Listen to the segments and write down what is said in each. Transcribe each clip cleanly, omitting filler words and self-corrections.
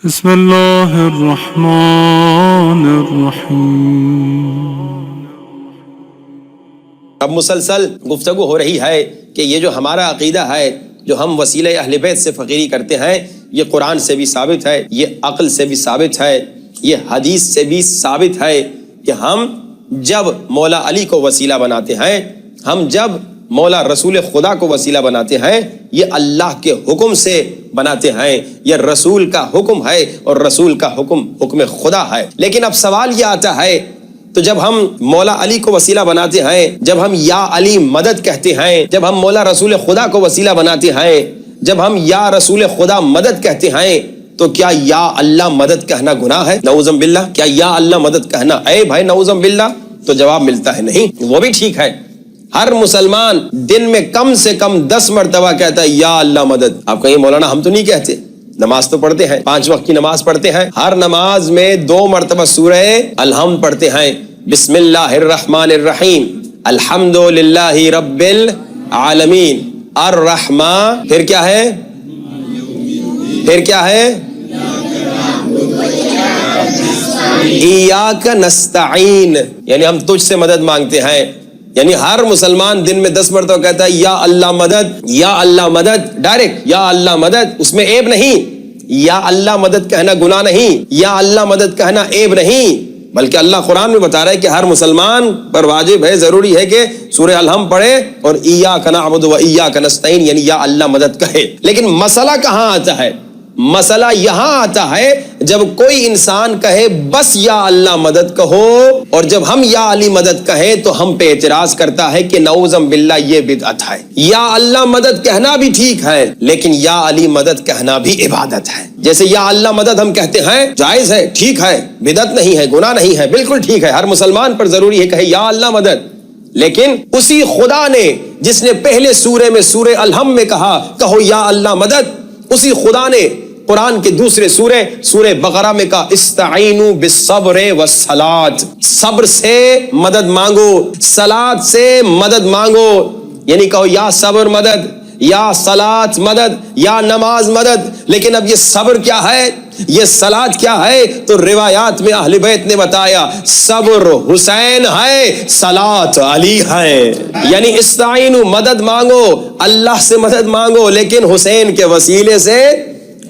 بسم اللہ الرحمن الرحیم۔ اب مسلسل گفتگو ہو رہی ہے کہ یہ جو ہمارا عقیدہ ہے، جو ہم وسیلہ اہل بیت سے فقیری کرتے ہیں، یہ قرآن سے بھی ثابت ہے، یہ عقل سے بھی ثابت ہے، یہ حدیث سے بھی ثابت ہے کہ ہم جب مولا علی کو وسیلہ بناتے ہیں، ہم جب مولا رسول خدا کو وسیلہ بناتے ہیں، یہ اللہ کے حکم سے بناتے ہیں، یہ رسول کا حکم ہے اور رسول کا حکم خدا ہے۔ لیکن اب سوال یہ آتا ہے، تو جب ہم مولا علی کو وسیلہ بناتے ہیں، جب ہم یا علی مدد کہتے ہیں، جب ہم مولا رسول خدا کو وسیلہ بناتے ہیں، جب ہم یا رسول خدا مدد کہتے ہیں، تو کیا یا اللہ مدد کہنا گناہ ہے؟ نعوذ باللہ، کیا یا اللہ مدد کہنا عیب ہے؟ نعوذ باللہ۔ تو جواب ملتا ہے نہیں، وہ بھی ٹھیک ہے۔ ہر مسلمان دن میں کم سے کم 10 مرتبہ کہتا ہے یا اللہ مدد۔ آپ کہیں مولانا ہم تو نہیں کہتے، نماز تو پڑھتے ہیں، 5 وقت کی نماز پڑھتے ہیں، ہر نماز میں 2 مرتبہ سورہ الحمد پڑھتے ہیں، بسم اللہ الرحمن الرحیم، الحمد للہ رب العالمین، الرحمن، پھر کیا ہے؟ پھر کیا ہے؟ ایاک نستعین، یعنی ہم تجھ سے مدد مانگتے ہیں۔ یعنی ہر مسلمان دن میں 10 مرتبہ کہتا ہے یا اللہ مدد، یا اللہ مدد، ڈائریکٹ یا اللہ مدد، اس میں عیب نہیں۔ یا اللہ مدد کہنا گناہ نہیں، یا اللہ مدد کہنا عیب نہیں، بلکہ اللہ قرآن میں بتا رہا ہے کہ ہر مسلمان پر واجب ہے، ضروری ہے کہ سورہ الحمد پڑھے اور ایاک نعبد و ایاک نستعین، یعنی یا اللہ مدد کہے۔ لیکن مسئلہ کہاں آتا ہے؟ مسئلہ یہاں آتا ہے جب کوئی انسان کہے بس یا اللہ مدد کہو، اور جب ہم یا علی مدد کہیں تو ہم پہ اعتراض کرتا ہے کہ نعوذ باللہ یہ بدعت ہے۔ یا اللہ مدد کہنا بھی ٹھیک ہے، لیکن یا علی مدد کہنا بھی عبادت ہے۔ جیسے یا اللہ مدد ہم کہتے ہیں، جائز ہے، ٹھیک ہے، بدعت نہیں ہے، گناہ نہیں ہے، بالکل ٹھیک ہے، ہر مسلمان پر ضروری ہے کہے یا اللہ مدد۔ لیکن اسی خدا نے جس نے پہلے سورے میں سورہ الحمد میں کہا کہو یا اللہ مدد، اسی خدا نے قرآن کے دوسرے سورہ بقرہ میں کہا استعینوا بالصبر والصلاۃ، صبر سے مدد مانگو، صلاۃ سے مدد مانگو، یعنی کہو یا صبر مدد، یا صلاۃ مدد، یا نماز مدد۔ لیکن اب یہ صبر کیا ہے، یہ صلاۃ کیا ہے؟ تو روایات میں اہل بیت نے بتایا صبر حسین ہے، صلاۃ علی ہے۔ یعنی استعینوا، مدد مانگو، اللہ سے مدد مانگو، لیکن حسین کے وسیلے سے،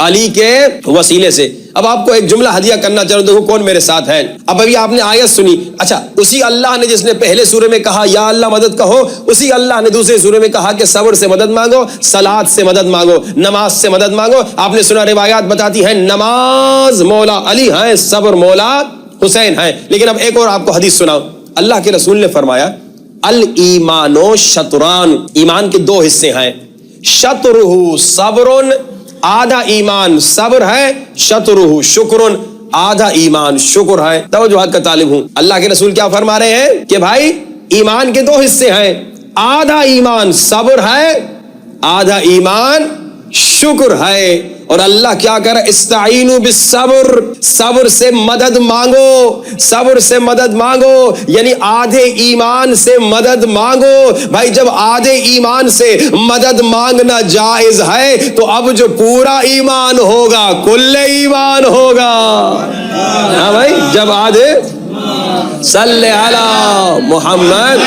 علی کے وسیلے سے۔ اب آپ کو ایک جملہ ہدیہ کرنا چاہوں، دیکھو کون میرے ساتھ ہے۔ اب ابھی آپ نے آیت سنی، اچھا اسی اللہ نے جس نے پہلے سورے میں کہا یا اللہ مدد کہو، اسی اللہ نے دوسرے سورے میں کہا کہ صبر سے مدد مانگو، صلاۃ سے مدد مانگو، نماز سے مدد مانگو۔ آپ نے سنا روایات بتاتی ہیں نماز مولا علی ہے، صبر مولا حسین ہے۔ لیکن اب ایک اور آپ کو حدیث سناؤ، اللہ کے رسول نے فرمایا الایمان شطران، ایمان کے 2 حصے ہیں، شطرہ صبر، آدھا ایمان صبر ہے، شطرہ شکر، آدھا ایمان شکر ہے۔ توجہ کا طالب ہوں، اللہ کے رسول کیا فرما رہے ہیں کہ بھائی ایمان کے 2 حصے ہیں، آدھا ایمان صبر ہے، آدھا ایمان شکر ہے۔ اور اللہ کیا کر رہا ہے؟ استعینوا بالصبر، صبر سے مدد مانگو، صبر سے مدد مانگو، یعنی آدھے ایمان سے مدد مانگو۔ بھائی جب آدھے ایمان سے مدد مانگنا جائز ہے تو اب جو پورا ایمان ہوگا کل ایمان ہوگا۔ ہاں بھائی، جب آدھے صلی علی محمد،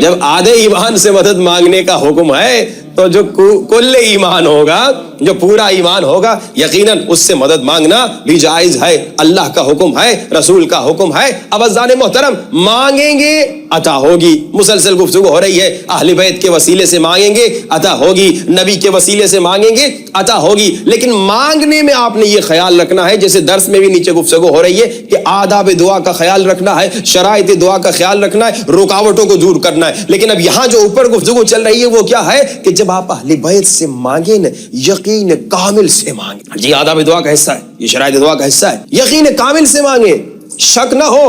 جب آدھے ایمان سے مدد مانگنے کا حکم ہے تو جو کل ایمان ہوگا، جو پورا ایمان ہوگا، یقیناً اس سے مدد مانگنا بھی جائز ہے۔ اللہ کا حکم ہے، رسول کا حکم ہے۔ اب عزیزان محترم، مانگیں گے عطا ہوگی، مسلسل گفتگو ہو رہی ہے، اہل بیت کے وسیلے سے مانگیں گے عطا ہوگی، نبی کے وسیلے سے مانگیں گے عطا ہوگی۔ لیکن مانگنے میں آپ نے یہ خیال رکھنا ہے، جیسے درس میں بھی نیچے گفتگو ہو رہی ہے کہ آداب دعا کا خیال رکھنا ہے، شرائط دعا کا خیال رکھنا ہے، رکاوٹوں کو دور کرنا ہے۔ لیکن اب یہاں جو اوپر گفتگو چل رہی ہے وہ کیا ہے کہ جب آپ اہل بیت سے مانگیں نا، یقین کامل سے مانگیں۔ جی آداب دعا کا حصہ ہے، یہ شرائط دعا کا حصہ ہے، یقین کامل سے مانگیں، شک نہ ہو۔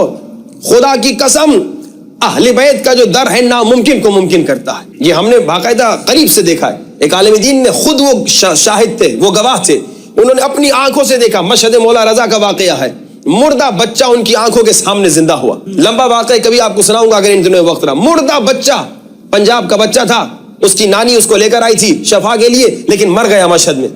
خدا کی قسم، اہل بیت کا جو در ہے ناممکن کو ممکن کرتا ہے۔ یہ ہم نے باقاعدہ قریب سے دیکھا ہے، ایک عالم دین نے خود، وہ شاہد تھے، وہ گواہ تھے، انہوں نے اپنی آنکھوں سے دیکھا۔ مشہد مولا رضا کا واقعہ ہے، مردہ بچہ ان کی آنکھوں کے سامنے زندہ ہوا۔ لمبا واقعہ کبھی آپ کو سناؤں گا اگر ان دنوں وقت رہا۔ مردہ بچہ، پنجاب کا بچہ تھا، اس کی نانی اس کو لے کر آئی تھی شفا کے لیے، لیکن مر گیا مشہد میں۔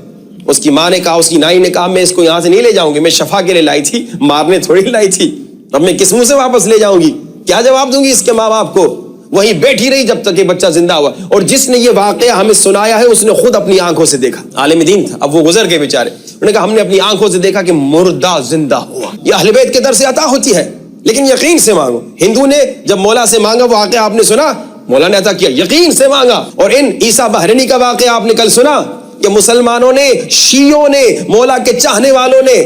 اس کی ماں نے کہا، اس کی نائی نے کہا میں اس کو یہاں سے نہیں لے جاؤں گی، میں شفا کے لیے لائی تھی، مارنے تھوڑی لائی تھی، اب میں کس منہ سے واپس لے جاؤں گی؟ کیا جواب دوں گی اس کے ماں باپ کو؟ وہیں بیٹھی رہی جب تک کہ بچہ زندہ ہوا. اور جس نے یہ واقعہ ہمیں سنایا ہے اس نے خود اپنی آنکھوں سے دیکھا، عالم دین تھا، اب وہ گزر گئے بیچارے. انہوں نے کہا ہم نے اپنی آنکھوں سے دیکھا کہ مردہ زندہ ہوا. یہ اہل بیت کے در سے عطا ہوتی ہے، لیکن یقین سے مانگو. ہندو نے جب مولا سے مانگا، واقعہ آپ نے سنا، مولا نے عطا کیا، یقین سے مانگا. اور ان عیسیٰ بحرینی کا واقعہ آپ نے کل سنا کہ مسلمانوں نے، شیعوں نے، مولا کے چاہنے والوں نے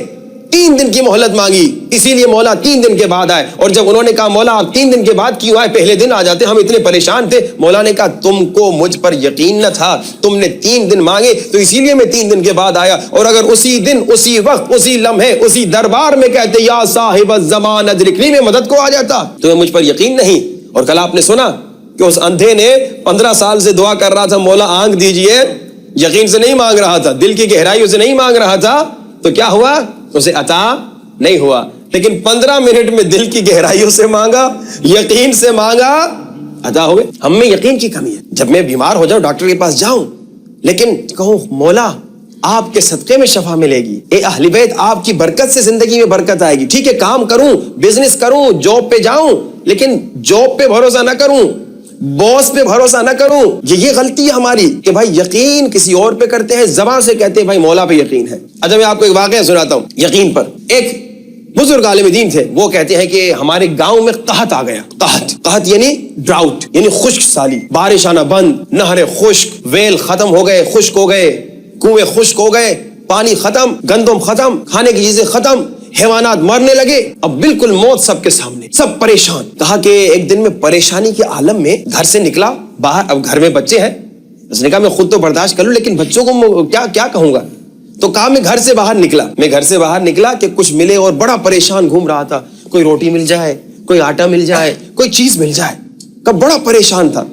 3 دن کی مہلت مانگی، اسی لیے مولا 3 دن کے بعد آئے. اور جب انہوں نے کہا مولا آپ 3 دن کے بعد کیوں آئے، پہلے دن آ جاتے، ہم اتنے پریشان تھے. مولا نے کہا تم کو مجھ پر یقین نہ تھا، تم نے 3 دن مانگے تو اسی لیے میں 3 دن کے بعد آیا. اور اگر اسی دن، اسی وقت، اسی لمحے، اسی دربار میں کہتے یا صاحب الزمان ادرکنی، میں مدد کو آ جاتا. تمہیں مجھ پر یقین نہیں. اور کل آپ نے سنا کہ اس اندھے نے 15 سال سے دعا کر رہا تھا مولا آنکھ دیجئے، یقین سے نہیں مانگ رہا تھا، دل کی گہرائیوں سے نہیں مانگ رہا تھا. تو کیا ہوا؟ اسے عطا نہیں ہوا. لیکن 15 منٹ میں دل کی گہرائیوں سے مانگا، یقین سے مانگا، عطا ہو گئے. ہم میں یقین کی کمی ہے. جب میں بیمار ہو جاؤں ڈاکٹر کے پاس جاؤں، لیکن کہوں مولا آپ کے صدقے میں شفا ملے گی، اے اہل بیت آپ کی برکت سے زندگی میں برکت آئے گی. ٹھیک ہے کام کروں، بزنس کروں، جاب پہ جاؤں، لیکن جاب پہ بھروسہ نہ کروں، باس پہ بھروسہ نہ کروں. یہ غلطی ہے ہماری کہ بھائی یقین کسی اور پہ کرتے ہیں، زبان سے کہتے ہیں بھائی مولا پہ یقین ہے. اچھا میں آپ کو ایک واقعہ سناتا ہوں یقین پر. ایک بزرگ عالم دین تھے، وہ کہتے ہیں کہ ہمارے گاؤں میں قحط آ گیا. قحط یعنی ڈراؤٹ، یعنی خشک سالی، بارش آنا بند، نہریں خشک، ویل ختم ہو گئے، خشک ہو گئے، کنویں خشک ہو گئے، پانی ختم، گندم ختم، کھانے کی چیزیں ختم، حیوانات مرنے لگے. اب بالکل موت سب کے سامنے، سب پریشان. کہا کہ ایک دن میں پریشانی کے عالم میں گھر سے نکلا باہر. اب گھر میں بچے ہیں، اس نے کہا میں خود تو برداشت کر لوں لیکن بچوں کو کیا کہوں گا. تو کہا میں گھر سے باہر نکلا کہ کچھ ملے، اور بڑا پریشان گھوم رہا تھا. کوئی روٹی مل جائے، کوئی آٹا مل جائے، کوئی چیز مل جائے. کہ بڑا پریشان تھا.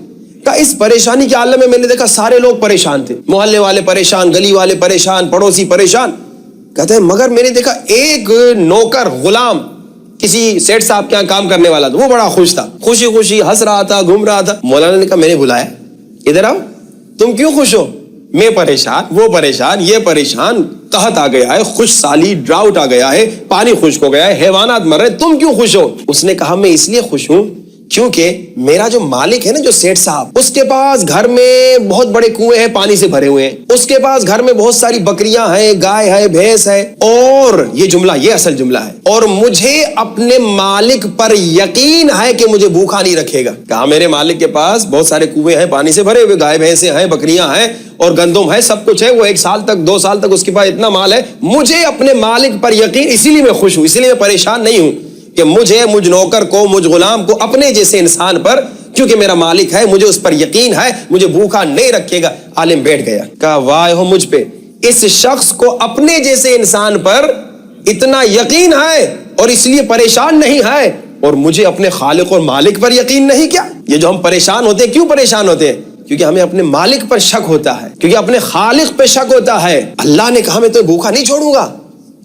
کہ اس پریشانی کے عالم میں نے دیکھا سارے لوگ پریشان تھے، محلے والے پریشان، گلی والے پریشان، پڑوسی پریشان. کہتے ہیں مگر میں نے دیکھا ایک نوکر غلام کسی سیٹ صاحب کے یہاں کام کرنے والا تھا، وہ بڑا خوش تھا، خوشی خوشی ہنس رہا تھا، گھوم رہا تھا. مولانا نے کہا میں نے بلایا، ادھر آؤ، تم کیوں خوش ہو؟ میں پریشان، وہ پریشان، یہ پریشان، قحط آ گیا ہے، خشک سالی، ڈراؤٹ آ گیا ہے، پانی خشک ہو گیا ہے، حیوانات مر رہے، تم کیوں خوش ہو؟ اس نے کہا میں اس لیے خوش ہوں کیونکہ میرا جو مالک ہے نا، جو سیٹ صاحب، اس کے پاس گھر میں بہت بڑے کنویں ہیں، پانی سے بھرے ہوئے ہیں. اس کے پاس گھر میں بہت ساری بکریاں ہیں، گائے ہے، بھینس ہے. اور یہ جملہ، یہ اصل جملہ ہے، اور مجھے اپنے مالک پر یقین ہے کہ مجھے بھوکا نہیں رکھے گا. کہا میرے مالک کے پاس بہت سارے کنویں ہیں، پانی سے بھرے ہوئے، گائے بھینسیں ہیں، بکریاں ہیں، اور گندم ہے، سب کچھ ہے. وہ 1 سال تک، 2 سال تک اس کے پاس اتنا مال ہے. مجھے اپنے مالک پر یقین، اسی لیے میں خوش ہوں، اسی لیے میں پریشان نہیں ہوں کہ مجھ نوکر کو، مجھ غلام کو، اپنے جیسے انسان پر، کیونکہ میرا مالک ہے، مجھے اس پر یقین ہے، مجھے بھوکا نہیں رکھے گا. عالم بیٹھ گیا. کہا واہ ہو مجھ پہ، اس شخص کو اپنے جیسے انسان پر اتنا یقین ہے اور اس لیے پریشان نہیں ہے، اور مجھے اپنے خالق اور مالک پر یقین نہیں. کیا یہ جو ہم پریشان ہوتے ہیں، کیوں پریشان ہوتے ہیں؟ کیونکہ ہمیں اپنے مالک پر شک ہوتا ہے، کیونکہ اپنے خالق پہ شک ہوتا ہے. اللہ نے کہا میں تمہیں بھوکا نہیں چھوڑوں گا.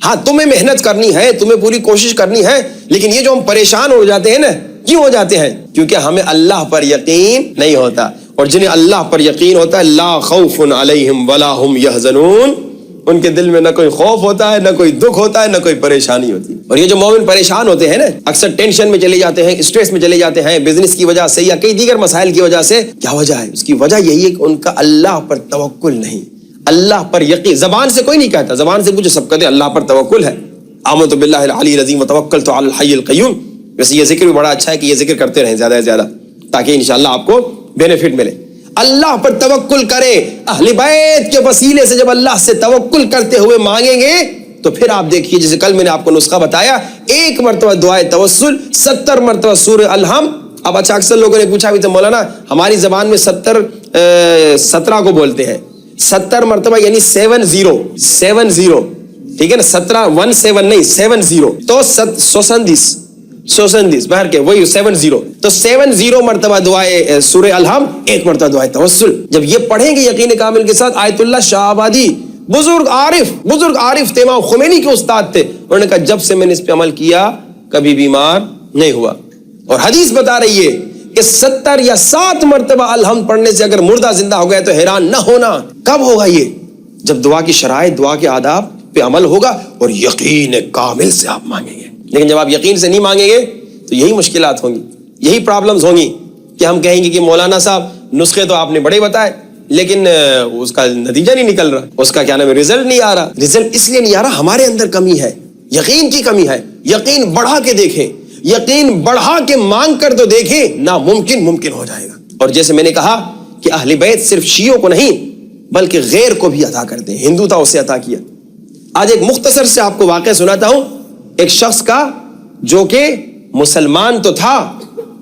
ہاں تمہیں محنت کرنی ہے، تمہیں پوری کوشش کرنی ہے، لیکن یہ جو ہم پریشان ہو جاتے ہیں نا، کیوں ہو جاتے ہیں؟ کیونکہ ہمیں اللہ پر یقین نہیں ہوتا. اور جنہیں اللہ پر یقین ہوتا ہے، لا خوف علیہم ولا هم یحزنون، ان کے دل میں نہ کوئی خوف ہوتا ہے، نہ کوئی دکھ ہوتا ہے، نہ کوئی پریشانی ہوتی ہے. اور یہ جو مومن پریشان ہوتے ہیں نا، اکثر ٹینشن میں چلے جاتے ہیں، اسٹریس میں چلے جاتے ہیں، بزنس کی وجہ سے یا کئی دیگر مسائل کی وجہ سے. کیا وجہ ہے؟ اس کی وجہ یہی ہے کہ ان کا اللہ پر توکل نہیں، اللہ پر یقین. زبان سے کوئی نہیں کہتا، زبان سے کچھ سب کہتے ہیں اللہ پر توکل ہے، آمنت باللہ العلی العظیم وتوکلت علی الحی القیوم. ویسے یہ ذکر بھی بڑا اچھا ہے کہ یہ ذکر کرتے رہیں زیادہ سے زیادہ، تاکہ انشاءاللہ آپ کو بینیفٹ ملے. اللہ پر توکل کرے. اہل بیت کے وسیلے سے جب اللہ سے توکل کرتے ہوئے مانگیں گے تو پھر آپ دیکھیے، جیسے کل میں نے آپ کو نسخہ بتایا، 1 مرتبہ دعائے توسل، 70 مرتبہ سورہ الحم. اب اچھا اکثر لوگوں نے پوچھا بھی تھا مولانا ہماری زبان میں 17 کو بولتے ہیں، 70 مرتبہ یعنی 70، ٹھیک ہے نا، 17 نہیں 70، تو 70 بہر کے وہی 70، تو 70 مرتبہ دعائے سورہ الحم، 1 مرتبہ دعائے توسل. جب یہ پڑھیں گے یقین کامل کے ساتھ، آیت اللہ شاہ آبادی بزرگ عارف تھے، امام خمینی کے استاد تھے، انہوں نے کہا جب سے میں نے اس پہ عمل کیا کبھی بیمار نہیں ہوا. اور حدیث بتا رہی ہے کہ 70 یا 7 مرتبہ الحمد پڑھنے سے اگر مردہ زندہ ہو گیا تو حیران نہ ہونا. کب ہوگا یہ؟ جب دعا کی شرائط، دعا کے آداب پہ عمل ہوگا اور یقین کامل سے آپ مانگیں گے. لیکن جب آپ یقین سے نہیں مانگیں گے تو یہی مشکلات ہوں گی، یہی پرابلمز ہوں گی کہ ہم کہیں گے کہ مولانا صاحب نسخے تو آپ نے بڑے بتائے لیکن اس کا نتیجہ نہیں نکل رہا، اس کا کیا نام ہے، رزلٹ نہیں آ رہا. رزلٹ اس لیے نہیں آ رہا، ہمارے اندر کمی ہے، یقین کی کمی ہے. یقین بڑھا کے دیکھیں، یقین بڑھا کے مانگ کر تو دیکھیں، ناممکن ممکن ہو جائے گا. اور جیسے میں نے کہا کہ اہل بیت صرف شیعوں کو نہیں بلکہ غیر کو بھی عطا کرتے ہیں. ہندو تھا اسے عطا کیا. آج ایک مختصر سے آپ کو واقعہ سناتا ہوں ایک شخص کا جو کہ مسلمان تو تھا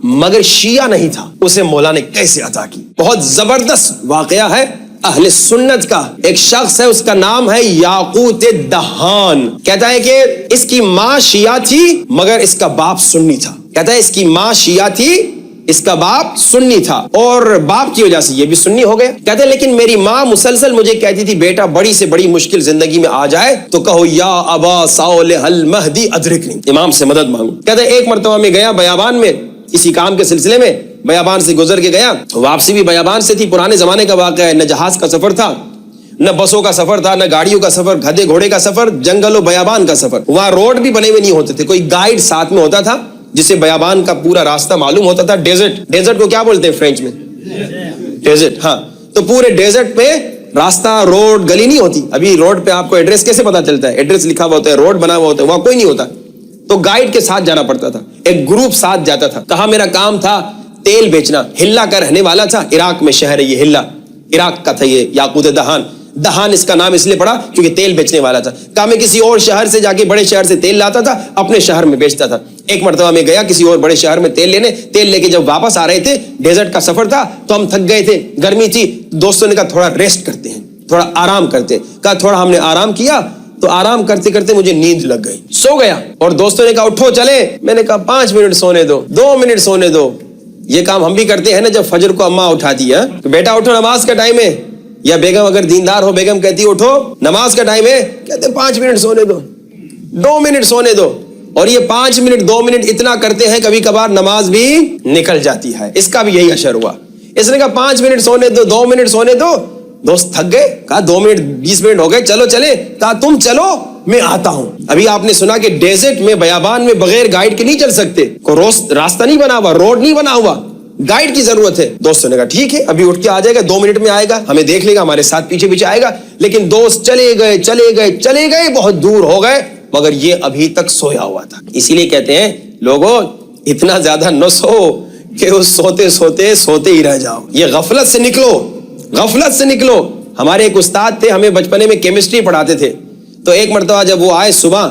مگر شیعہ نہیں تھا، اسے مولا نے کیسے عطا کی. بہت زبردست واقعہ ہے اہل سنت کا. ایک شخص ہے، اس کا نام ہے یاقوت دہان. کہتا ہے کہ اس کی ماں شیعہ تھی مگر اس کا باپ سنی تھا. کہتا ہے اس کی ماں شیعہ تھی، اس کا باپ سنی تھا اور باپ کی وجہ سے یہ بھی سنی ہو گیا. کہتے ہیں لیکن میری ماں مسلسل مجھے کہتی تھی بیٹا بڑی سے بڑی مشکل زندگی میں آ جائے تو کہو یا ابا صالح المہدی ادرکنی، امام سے مدد مانگو. کہتے ہیں ایک مرتبہ میں گیا بیابان میں، اسی کام کے سلسلے میں بیابان سے گزر کے گیا. واپسی بھی بیابان سے تھی. پرانے زمانے کا واقعہ ہے، نہ جہاز کا سفر تھا، نہ بسوں کا سفر تھا، نہ گاڑیوں کا سفر، گدھے گھوڑے کا سفر، جنگل و بیابان کا سفر. وہاں روڈ بھی بنے ہوئے نہیں ہوتے تھے، کوئی گائیڈ ساتھ میں ہوتا تھا جسے بیابان کا پورا راستہ معلوم ہوتا تھا. ڈیزرٹ کو کیا بولتے ہیں فرینچ میں؟ ڈیزرٹ. ہاں، تو پورے ڈیزرٹ پہ راستہ، روڈ، گلی نہیں ہوتی. ابھی روڈ پہ آپ کو ایڈریس کیسے پتا چلتا ہے؟ ایڈریس لکھا ہوا ہوتا ہے، روڈ بنا ہوا ہوتا ہے، وہاں کوئی نہیں ہوتا. تو گائیڈ کے ساتھ جانا پڑتا تھا، ایک گروپ ساتھ جاتا تھا. کہا میرا کام تھا تیل بیچنا. ہلا کا رہنے والا تھا، عراق میں شہر ہے یہ ہلا، عراق کا تھا یہ یاقوت دہان. دہان اس کا نام اس لیے پڑا کیونکہ تیل بیچنے والا تھا. کہا میں کسی اور شہر سے جا کے بڑے شہر سے تیل لاتا تھا، اپنے شہر میں بیچتا تھا. ایک مرتبہ میں گیا کسی اور بڑے شہر میں تیل لینے. تیل لے کے جب واپس آ رہے تھے، ڈیزرٹ کا سفر تھا تو ہم تھک گئے تھے، گرمی تھی. دوستوں نے کہا تھوڑا ریسٹ کرتے ہیں، تھوڑا آرام کرتے ہیں. کہا تھوڑا ہم نے آرام کیا تو آرام کرتے کرتے مجھے نیند لگ گئی، سو گیا. اور دوستوں نے کہا اٹھو چلے. میں نے کہا 5 منٹ سونے دو، 2 منٹ سونے دو. یہ کام ہم بھی کرتے ہیں نا، جب فجر کو اماں اٹھاتی ہے تو بیٹا اٹھو نماز کا ٹائم ہے، یا بیگم اگر دیندار ہو بیگم کہتی ہے اٹھو نماز کا ٹائم ہے، کہتے ہیں 5 منٹ سونے دو، 2 منٹ سونے دو. اور یہ 5 منٹ 2 منٹ اتنا کرتے ہیں کبھی کبھار نماز بھی نکل جاتی ہے. اس کا بھی یہی اشر ہوا. اس نے کہا 5 منٹ سونے دو، 2 منٹ سونے دو. دوست تھک گئے، کہا 2 منٹ 20 منٹ ہو گئے، چلو چلے. کہا تم چلو میں آتا ہوں. ابھی آپ نے سنا کہ ڈیزرٹ میں بیابان میں بغیر گائیڈ کے نہیں چل سکتے، کوئی راستہ نہیں بنا ہوا، روڈ نہیں بنا ہوا، گائیڈ کی ضرورت ہے. دوستوں نے کہا ٹھیک ہے ابھی اٹھ کے آ جائے گا، 2 منٹ میں آئے گا، ہمیں دیکھ لے گا، ہمارے ساتھ پیچھے پیچھے آئے گا. لیکن دوست چلے گئے بہت دور ہو گئے مگر یہ ابھی تک سویا ہوا تھا. اسی لیے کہتے ہیں لوگوں اتنا زیادہ نہ سو کہ اس سوتے ہی رہ جاؤ. یہ غفلت سے نکلو. ہمارے ایک استاد تھے، ہمیں بچپنے میں کیمسٹری پڑھاتے تھے. تو ایک مرتبہ جب وہ آئے صبح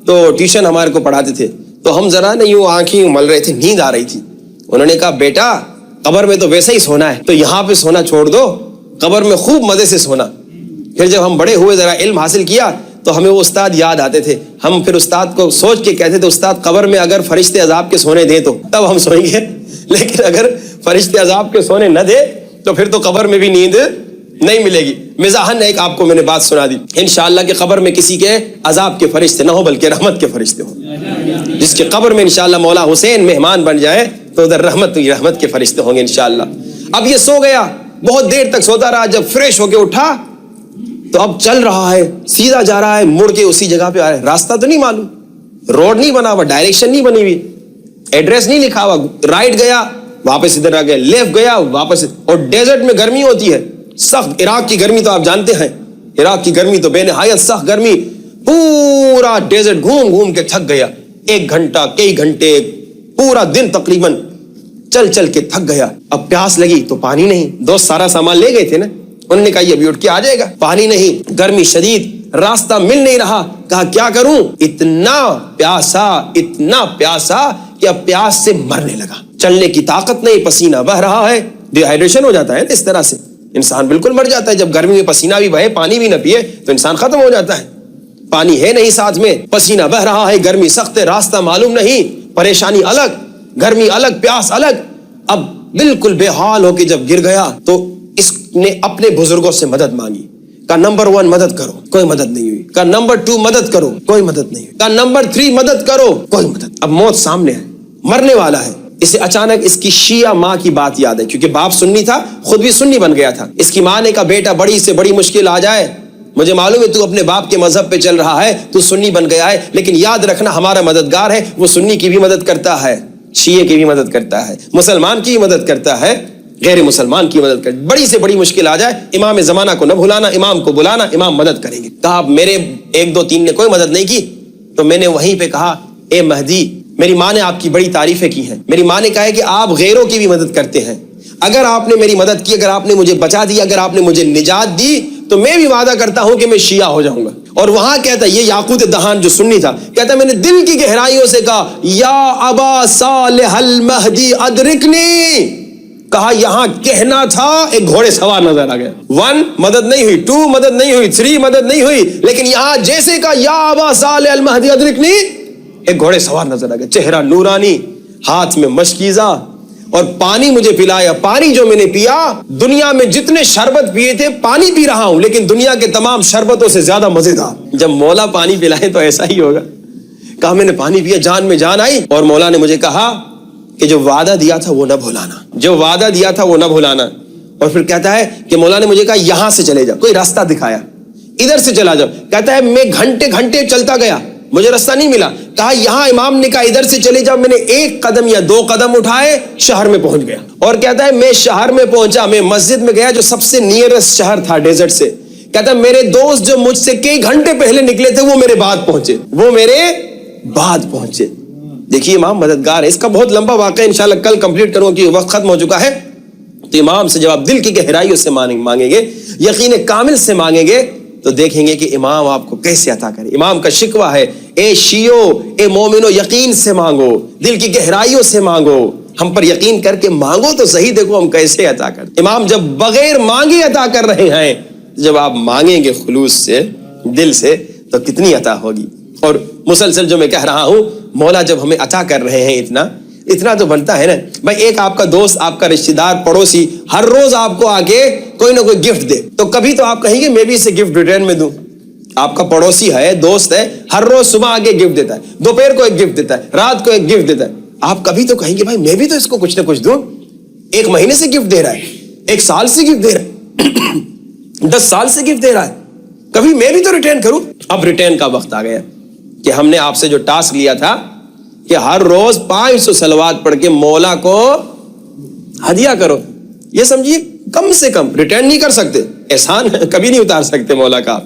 تو ٹیوشن ہمارے کو پڑھاتے تھے تو ہم ذرا نا یوں آنکھیں مل رہے تھے، نیند آ رہی تھی. انہوں نے کہا بیٹا قبر میں تو ویسے ہی سونا ہے، تو یہاں پہ سونا چھوڑ دو، قبر میں خوب مزے سے سونا. پھر جب ہم بڑے ہوئے، ذرا علم حاصل کیا تو ہمیں وہ استاد یاد آتے تھے. ہم پھر استاد کو سوچ کے کہتے تھے استاد قبر میں اگر فرشتے عذاب کے سونے دیں تو تب ہم سوئیں گے، لیکن اگر فرشتے عذاب کے سونے نہ دے تو پھر تو قبر میں بھی نیند نہیں ملے گی. مزاحن ایک آپ کو میں نے بات سنا دی. انشاءاللہ کہ قبر میں کسی کے عذاب کے فرشتے نہ ہو بلکہ رحمت کے فرشتے ہوں. جس کے قبر میں انشاءاللہ مولا حسین مہمان بن جائے تو ادھر رحمت کے فرشتے ہوں گے انشاءاللہ. اب یہ سو گیا، بہت دیر تک سوتا رہا. جب فریش ہو کے اٹھا تو اب چل رہا ہے، سیدھا جا رہا ہے، مڑ کے اسی جگہ پہ آ رہا ہے. راستہ تو نہیں معلوم، روڈ نہیں بنا ہوا، ڈائریکشن نہیں بنی ہوئی، ایڈریس نہیں لکھا ہوا. رائٹ گیا واپس ادھر آ گیا، لیفٹ گیا واپس. اور ڈیزرٹ میں گرمی ہوتی ہے سخت. عراق کی گرمی تو آپ جانتے ہیں، عراق کی گرمی تو بے نہایت سخت گرمی. پورا ڈیزرٹ گھوم کے تھک گیا. 1 گھنٹہ، کئی گھنٹے، پورا دن تقریباً چل کے تھک گیا. اب پیاس لگی تو پانی نہیں. دوست سارا سامان لے گئے تھے نا، انہوں نے کہا یہ ابھی اٹھ کے آ جائے گا. پانی نہیں، گرمی شدید، راستہ مل نہیں رہا. کہا کیا کروں؟ اتنا پیاسا کہ اب پیاس سے مرنے لگا. چلنے کی طاقت نہیں، پسینہ بہ رہا ہے. ڈی ہائیڈریشن ہو جاتا ہے اس طرح سے، انسان بالکل مر جاتا ہے. جب گرمی میں پسینہ بھی بہے، پانی بھی نہ پیے تو انسان ختم ہو جاتا ہے. پانی ہے نہیں ساتھ میں، پسینہ بہ رہا ہے، گرمی سخت ہے، راستہ معلوم نہیں، پریشانی الگ، گرمی الگ، پیاس الگ. اب بالکل بے حال ہو کے جب گر گیا تو اس نے اپنے بزرگوں سے مدد مانگی. کہا نمبر 1 مدد کرو، کوئی مدد نہیں ہوئی. کہا نمبر 2 مدد کرو، کوئی مدد نہیں ہوئی. کہا نمبر 3 مدد کرو، کوئی مدد. اب موت سامنے ہے، مرنے والا ہے. اسے اچانک اس کی شیعہ ماں کی بات یاد ہے، کیونکہ باپ سنی تھا، خود بھی سنی بن گیا تھا. اس کی ماں نے کہا بیٹا بڑی سے بڑی مشکل آ جائے مجھے معلوم ہے تو اپنے باپ کے مذہب پہ چل رہا ہے, تو سنی بن گیا ہے, لیکن یاد رکھنا ہمارا مددگار ہے, وہ سنی کی بھی مدد کرتا ہے, شیعہ کی بھی مدد کرتا ہے, مسلمان کی بھی مدد کرتا ہے, غیر مسلمان کی مدد کرتا ہے. بڑی سے بڑی مشکل آ جائے, امام زمانہ کو نہ بھلانا, امام کو بلانا, امام مدد کریں گے. کہا اب میرے 1 2 3 نے کوئی مدد نہیں کی, تو میں نے وہیں پہ کہا اے مہدی, میری ماں نے آپ کی بڑی تعریفیں کی ہیں, میری ماں نے کہا ہے کہ آپ غیروں کی بھی مدد کرتے ہیں, اگر آپ نے میری مدد کی, اگر آپ نے مجھے بچا دیا, اگر آپ نے مجھے نجات دی, تو میں بھی وعدہ کرتا ہوں کہ میں شیعہ ہو جاؤں گا. اور وہاں کہتا ہے, یہ یاقوت دہان جو سنی تھا, کہتا ہے میں نے دل کی گہرائیوں سے کہا یا ابا صالح المہدی ادرکنی. کہا یہاں کہنا تھا, ایک گھوڑے سوار نظر آ گیا. 1 مدد نہیں ہوئی, 2 مدد نہیں ہوئی, 3 مدد نہیں ہوئی, لیکن یہاں جیسے کہا یا ابا صالح المہدی ادرکنی, ایک گھوڑے سوار نظر آ گیا, چہرہ نورانی, ہاتھ میں مشکیزہ, اور پانی مجھے پلایا. پانی جو میں نے پیا, دنیا میں جتنے شربت پیے تھے پانی پی رہا ہوں, لیکن دنیا کے تمام شربتوں سے زیادہ مزیدار. جب مولا پانی پلائے تو ایسا ہی ہوگا. کہا میں نے پانی پیا, جان میں جان آئی, اور مولا نے مجھے کہا کہ جو وعدہ دیا تھا وہ نہ بھولانا, جو وعدہ دیا تھا وہ نہ بھولانا. اور پھر کہتا ہے کہ مولا نے مجھے کہا یہاں سے چلے جاؤ, کوئی راستہ دکھایا, ادھر سے چلا جاؤ. کہتا ہے میں گھنٹے گھنٹے چلتا گیا, مجھے راستہ نہیں ملا. کہا یہاں امام نے کہا ادھر سے چلے جاؤ, میں نے 1 قدم یا 2 قدم اٹھائے, شہر میں پہنچ گیا. اور کہتا ہے میں شہر میں پہنچا, میں مسجد میں گیا جو سب سے نیئرسٹ شہر تھا ڈیزرٹ سے. کہتا ہے میرے دوست جو مجھ سے کئی گھنٹے پہلے نکلے تھے وہ میرے بعد پہنچے, وہ میرے بعد پہنچے. دیکھیے امام مددگار ہے. اس کا بہت لمبا واقعہ انشاءاللہ کل کمپلیٹ کروں کہ وقت ختم ہو چکا ہے. تو امام سے جب آپ دل کی گہرائیوں سے مانگیں گے, یقین کامل سے مانگیں گے, تو دیکھیں گے کہ امام آپ کو کیسے عطا کرے. امام کا شکوہ ہے, اے شیعو, اے مومنو, یقین سے مانگو, دل کی گہرائیوں سے مانگو, ہم پر یقین کر کے مانگو تو صحیح, دیکھو ہم کیسے عطا کرتے. امام جب بغیر مانگے عطا کر رہے ہیں, جب آپ مانگیں گے خلوص سے, دل سے, تو کتنی عطا ہوگی. اور مسلسل جو میں کہہ رہا ہوں, مولا جب ہمیں عطا کر رہے ہیں اتنا تو بنتا ہے نا بھائی. ایک آپ کا دوست, آپ کا رشتہ دار, پڑوسی ہر روز آپ کو آ کے کوئی نہ کوئی گفٹ دے, تو کبھی تو آپ کہیں گے میں بھی اسے گفٹ ریٹرن میں دوں. آپ کا پڑوسی ہے, دوست ہے, ہر روز صبح آگے گفٹ دیتا ہے, دوپہر کو ایک گفٹ دیتا ہے, رات کو ایک گفٹ دیتا ہے. آپ کبھی تو کہیں گے بھائی میں بھی تو اس کو کچھ نہ کچھ دوں. 1 مہینے سے گفٹ دے رہا ہے, 1 سال سے گفٹ دے رہا ہے, 10 سال سے گفٹ دے رہا ہے, کبھی میں بھی تو ریٹرن کروں. اب ریٹرن کا وقت آ گیا کہ ہم نے آپ سے جو ٹاسک لیا تھا کہ ہر روز 500 صلوات پڑھ کے مولا کو ہدیہ کرو, یہ سمجھیے کم سے کم. ریٹرن نہیں کر سکتے, احسان کبھی نہیں اتار سکتے مولا کا,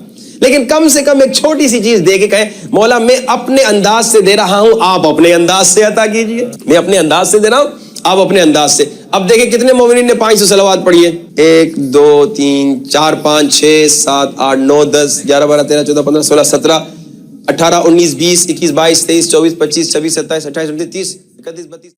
لیکن کم سے کم ایک چھوٹی سی چیز دے کے کہیں مولا میں اپنے انداز سے دے رہا ہوں, آپ اپنے انداز سے عطا کیجئے. میں اپنے انداز سے دے رہا ہوں, آپ اپنے انداز سے. اب دیکھیں کتنے مومنین نے 500 صلوات پڑھی ہے. 1 2 3 4 5 6 7 8 9 10 11 12 13 14 15 16 17 18 19 20 21 22 23 24 25 26 27 28 29 30 31 32